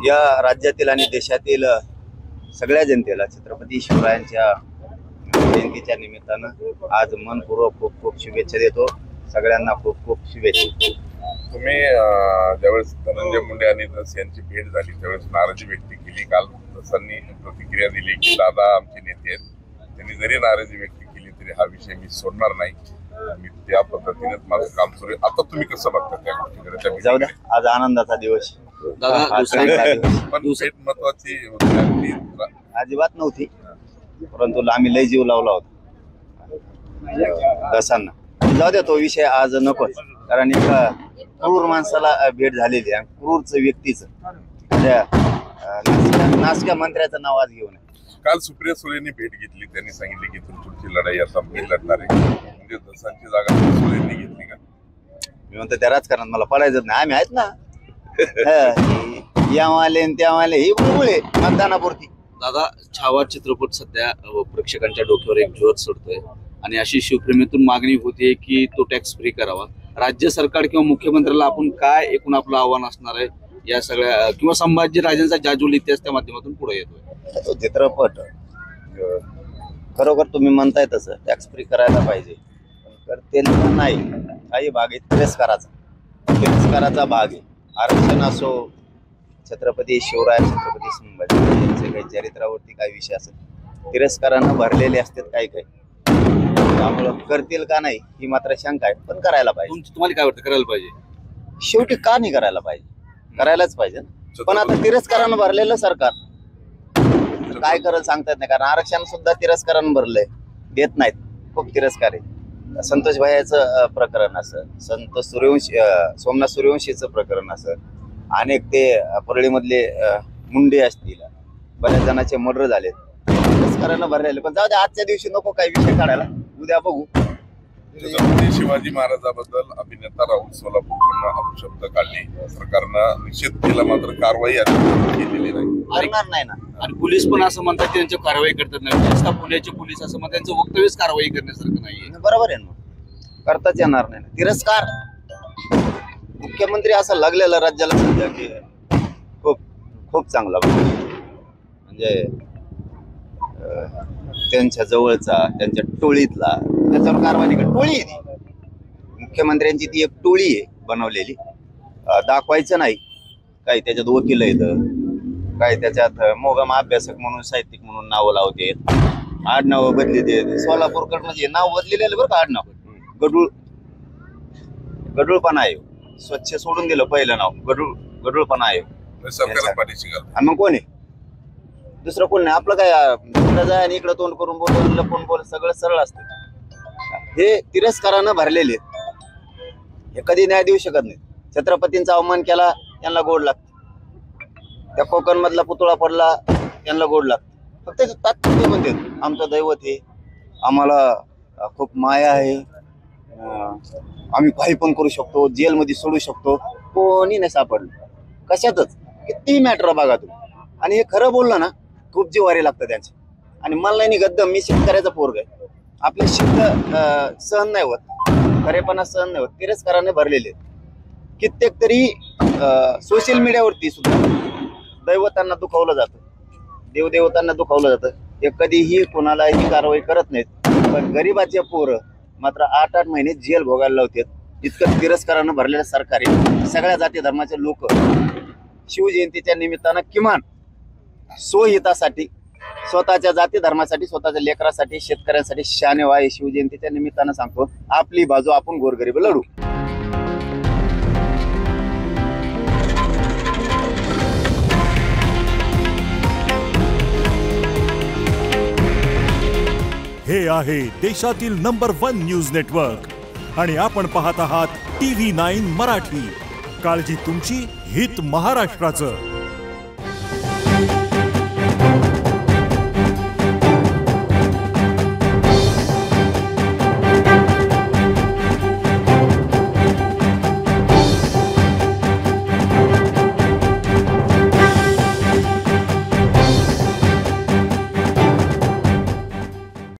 या राज्यातील आणि देशातील सगळ्या जनतेला छत्रपती शिवरायांच्या जयंतीच्या निमित्तानं आज मनपूर्वक खूप खूप शुभेच्छा देतो। सगळ्यांना खूप खूप शुभेच्छा। तुम्ही ज्यावेळेस धनंजय मुंडे आणि दस यांची भेट झाली त्यावेळेस नाराजी व्यक्त केली। काल दसांनी प्रतिक्रिया दिली की दादा आमचे नेते आहेत, त्यांनी जरी नाराजी व्यक्त केली तरी हा विषय मी सोडणार नाही, मी त्या पद्धतीनेच माझं काम सुरू आहे। आता तुम्ही कसं बघता त्या गोष्टीकडे? जाऊ द्या, आज आनंदाचा दिवस दादा पण भेट महत्वाची होती अजिबात नव्हती, परंतु आम्ही लय जीव लावला होता दसांना। जाऊ द्या, तो विषय आज नकोच, कारण एका क्रूर माणसाला भेट झालेली आहे, क्रूरच व्यक्तीचं नासक्या मंत्र्याचं नाव आज घेऊन। काल सुप्रिया सुळेंनी भेट घेतली, त्यांनी सांगितले की तुमची लढाई आता मी लढणार आहे, म्हणजे दसांची जागा सुळेंनी घेतली का? मी म्हणतो त्या राजकारणात मला पडायचं नाही, आम्ही आहेत ना यावाले त्यावाले ही बुळबुळे मतदानापुरती। दादा, छावा चित्रपट सध्या प्रेक्षकांच्या डोक्यावर एक जोर सोडतोय आणि अशी शिवप्रेमीतून मागणी होते की तो टॅक्स फ्री करावा। राज्य सरकार किंवा मुख्यमंत्र्याला आपण काय एकूण आपलं आव्हान असणार आहे या सगळ्या, किंवा संभाजी राजांचा जाजूल इतिहास त्या माध्यमातून पुढे येतोय? तो चित्रपट खरोखर तुम्ही म्हणताय तसं टॅक्स फ्री करायला पाहिजे, पण करते नाही। काही भाग आहे तिरस्काराचा भाग आहे। आरक्षण असो, छत्रपती शिवराय, छत्रपती संभाजी यांचे काही चरित्रावरती काही विषय असेल तिरस्कारानं भरलेले असतात काही काही, त्यामुळं करतील का नाही ही मात्र शंका आहे, पण करायला पाहिजे। तुम्हाला काय वाटतं करायला पाहिजे? शेवटी का नाही करायला पाहिजे? करायलाच पाहिजे ना। पण आता तिरस्कारानं भरलेलं सरकार काय करत सांगतात नाही, कारण आरक्षण सुद्धा तिरस्कारानं भरलंय, देत नाहीत, खूप तिरस्कार आहे। संतोष भाईचं प्रकरण असं, संतोष सूर्यवंशी, सोमनाथ सूर्यवंशीचं प्रकरण असं, अनेक ते परळीमधले मुंडे असतील, बऱ्याच जणांचे मर्डर झाले, तिरस्कारानं भरलेले। पण जाऊ दे, आजच्या दिवशी नको काही विषय काढायला, उद्या बघू। शिवाजी महाराजांबद्दल अभिनेता राहुल सोलापूरकडून अपशब्द काढले, सरकारनं निषेध केला, मात्र कारवाई केलेली नाही। करणार नाही ना, आणि पोलीस पण असं म्हणतात की त्यांची कारवाई करतात नाही, विशेषतः पुण्याचे पोलीस असं म्हणतात त्यांचं वक्तव्यच कारवाई करण्यासारखं नाहीये। बरोबर आहे ना, करताच येणार नाही ना तिरस्कार। मुख्यमंत्री असं लागलेलं राज्याला सध्या की खूप खूप चांगला, म्हणजे त्यांच्या जवळचा, त्यांच्या टोळीतला, त्याच्यावर कारवाई टोळी आहे ती, मुख्यमंत्र्यांची ती एक टोळी आहे बनवलेली, दाखवायचं नाही। काही त्याच्यात वकील आहेत, काही त्याच्यात मोगम अभ्यासक म्हणून, साहित्यिक म्हणून नावं लावते, आडनाव बदली। सोलापूरकड म्हणजे नाव बदलेलं बरं का, आडनाव गडुळपणा आहे, स्वच्छ सोडून दिलं पहिलं नाव, गडुळपणा आहे। आणि मग कोण आहे दुसरं? कोण नाही, आपलं काय इकडं जाय आणि इकडं तोंड करून बोल, लपून बोल, सगळं सरळ असतं। हे तिरस्कारानं भरलेले, हे कधी न्याय देऊ शकत नाही। छत्रपतींचा अवमान केला त्यांना गोड लागतं, त्या कोकण मधला पुतळा पडला त्यांना गोड लागतं, फक्त तात्पुरते म्हणते आमचं दैवत हे, आम्हाला खूप माया आहे, आम्ही काही पण करू शकतो, जेलमध्ये सोडू शकतो। कोणी नाही सापडलं कशातच, किती मॅटर बघा तुम्ही। आणि हे खरं बोललं ना, खूप जिवारी लागतं त्यांचे। आणि मला नाही गद्दम, मी शेतकऱ्याचा पोरग आहे, आपले शब्द सहन नाही होत, खरेपणा सहन नाही होत, तिरस्काराने भरलेले। कित्येक तरी सोशल मीडियावरती सुद्धा दैवतांना दुखावलं जातं, देवदेवतांना दुखावलं जातं, हे कधीही कोणालाही कारवाई करत नाहीत। पण गरीबाचे पोरं मात्र 8-8 महिने जेल भोगायला लावतात, इतकं तिरस्कारानं भरलेलं सरकार आहे। सगळ्या जाती धर्माचे लोक शिवजयंतीच्या निमित्तानं किमान स्वहितासाठी, स्वतःच्या जाती धर्मासाठी, स्वतःच्या लेकरासाठी, शेतकऱ्यांसाठी शाने व्हा, शिवजयंतीच्या निमित्तानं सांगतो, आपली बाजू आपण गोरगरीब लढू। हे आहे देशातील नंबर 1 न्यूज नेटवर्क आणि आपण पाहत आहात TV9 मराठी। काळजी तुमची, हित महाराष्ट्राचं।